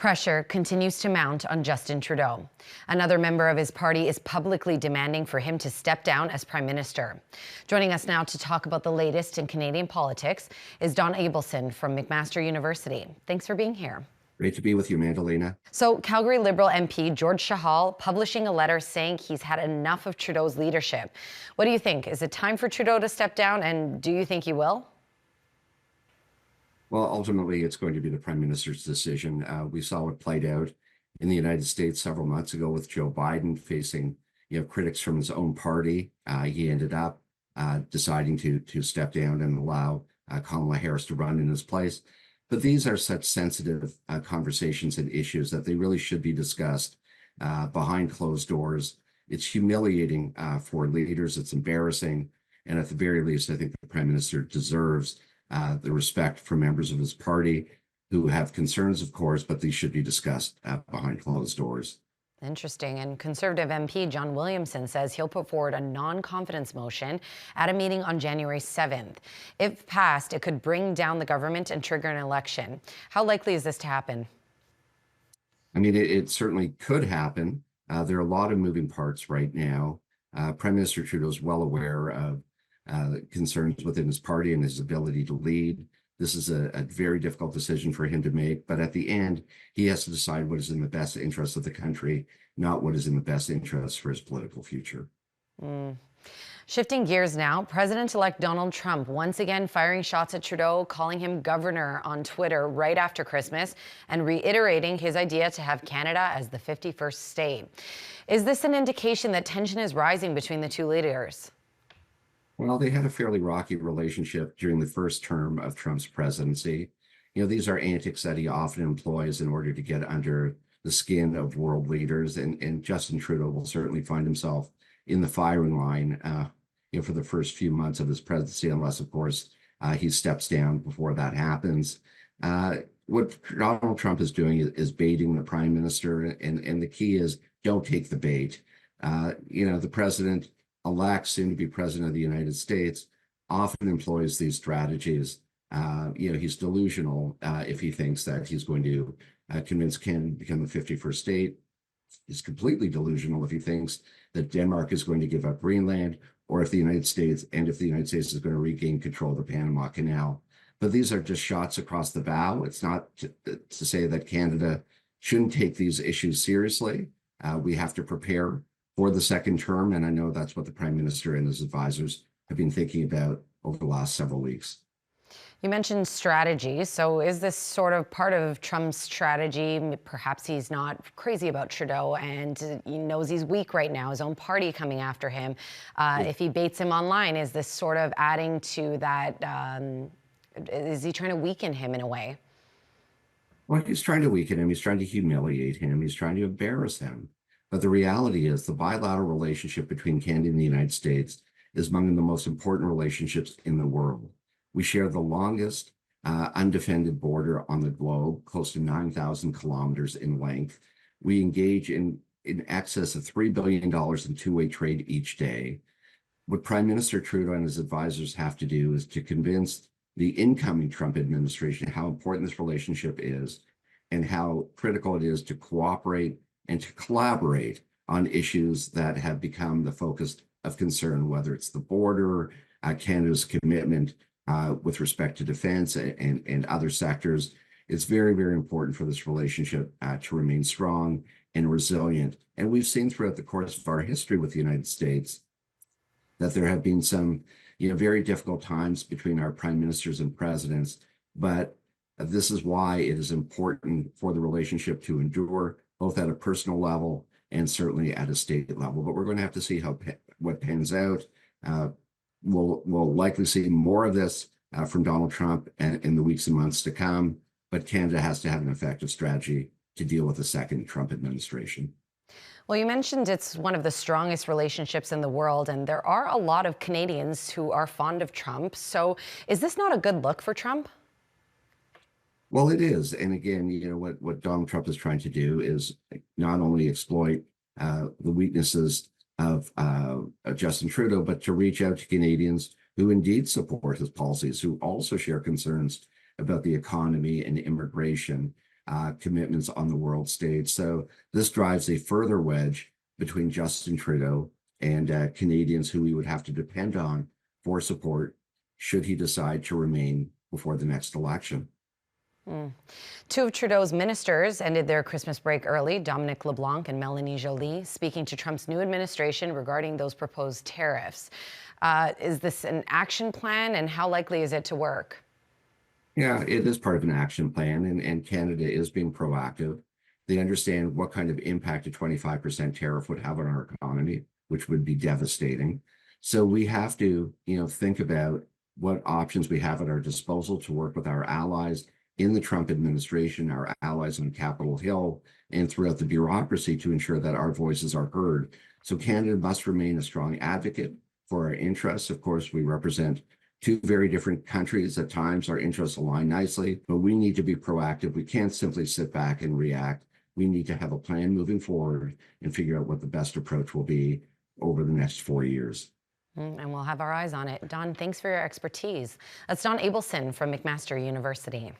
Pressure continues to mount on Justin Trudeau. Another member of his party is publicly demanding for him to step down as Prime Minister. Joining us now to talk about the latest in Canadian politics is Don Abelson from McMaster University. Thanks for being here. Great to be with you, Magdalena. So, Calgary Liberal MP George Chahal publishing a letter saying he's had enough of Trudeau's leadership. What do you think? Is it time for Trudeau to step down, and do you think he will? Well, ultimately, it's going to be the Prime Minister's decision. We saw it played out in the United States several months ago with Joe Biden facing, critics from his own party. He ended up deciding to step down and allow Kamala Harris to run in his place. But these are such sensitive conversations and issues that they really should be discussed behind closed doors. It's humiliating for leaders. It's embarrassing. And at the very least, I think the Prime Minister deserves the respect from members of his party who have concerns, of course, but these should be discussed behind closed doors. Interesting. And Conservative MP John Williamson says he'll put forward a non-confidence motion at a meeting on January 7th. If passed, it could bring down the government and trigger an election. How likely is this to happen? I mean, it certainly could happen. There are a lot of moving parts right now. Prime Minister Trudeau is well aware of concerns within his party and his ability to lead. This is a very difficult decision for him to make, but at the end, he has to decide what is in the best interest of the country, not what is in the best interest for his political future. Shifting gears now, President-elect Donald Trump once again firing shots at Trudeau, calling him governor on Twitter right after Christmas, and reiterating his idea to have Canada as the 51st state. Is this an indication that tension is rising between the two leaders? Well, they had a fairly rocky relationship during the first term of Trump's presidency. These are antics that he often employs in order to get under the skin of world leaders. And Justin Trudeau will certainly find himself in the firing line, for the first few months of his presidency, unless, of course, he steps down before that happens. What Donald Trump is doing is baiting the Prime Minister. And the key is don't take the bait. The president-elect, soon to be president of the United States, often employs these strategies. He's delusional if he thinks that he's going to convince Canada to become the 51st state. He's completely delusional if he thinks that Denmark is going to give up Greenland, or if the United States is going to regain control of the Panama Canal. But these are just shots across the bow. It's not to say that Canada shouldn't take these issues seriously. We have to prepare for the second term, and I know that's what the Prime Minister and his advisors have been thinking about over the last several weeks. You mentioned strategy. So is this sort of part of Trump's strategy? Perhaps he's not crazy about Trudeau and he knows he's weak right now, his own party coming after him. If he baits him online, is this sort of adding to that? Is he trying to weaken him in a way? Well, he's trying to weaken him. He's trying to humiliate him. He's trying to embarrass him. But the reality is the bilateral relationship between Canada and the United States is among the most important relationships in the world. We share the longest undefended border on the globe, close to 9,000 kilometers in length. We engage in excess of $3 billion in two-way trade each day. What Prime Minister Trudeau and his advisors have to do is to convince the incoming Trump administration how important this relationship is and how critical it is to cooperate and to collaborate on issues that have become the focus of concern, whether it's the border, Canada's commitment with respect to defense and other sectors. It's very, very important for this relationship to remain strong and resilient. And we've seen throughout the course of our history with the United States that there have been some, very difficult times between our prime ministers and presidents. But this is why it is important for the relationship to endure, both at a personal level and certainly at a state level. But we're going to have to see what pans out. We'll likely see more of this from Donald Trump in the weeks and months to come. But Canada has to have an effective strategy to deal with the second Trump administration. Well, you mentioned it's one of the strongest relationships in the world, and there are a lot of Canadians who are fond of Trump. So is this not a good look for Trump? Well, it is. And again, what Donald Trump is trying to do is not only exploit the weaknesses of Justin Trudeau, but to reach out to Canadians who indeed support his policies, who also share concerns about the economy and immigration. commitments on the world stage. So this drives a further wedge between Justin Trudeau and Canadians who we would have to depend on for support should he decide to remain before the next election. Two of Trudeau's ministers ended their Christmas break early, Dominic LeBlanc and Melanie Joly, speaking to Trump's new administration regarding those proposed tariffs. Is this an action plan, and how likely is it to work? Yeah, it is part of an action plan, and Canada is being proactive. They understand what kind of impact a 25% tariff would have on our economy, which would be devastating. So we have to, think about what options we have at our disposal to work with our allies in the Trump administration, our allies on Capitol Hill, and throughout the bureaucracy to ensure that our voices are heard. So Canada must remain a strong advocate for our interests. Of course, we represent two very different countries. At times, our interests align nicely, but we need to be proactive. We can't simply sit back and react. We need to have a plan moving forward and figure out what the best approach will be over the next 4 years. And we'll have our eyes on it. Don, thanks for your expertise. That's Don Abelson from McMaster University.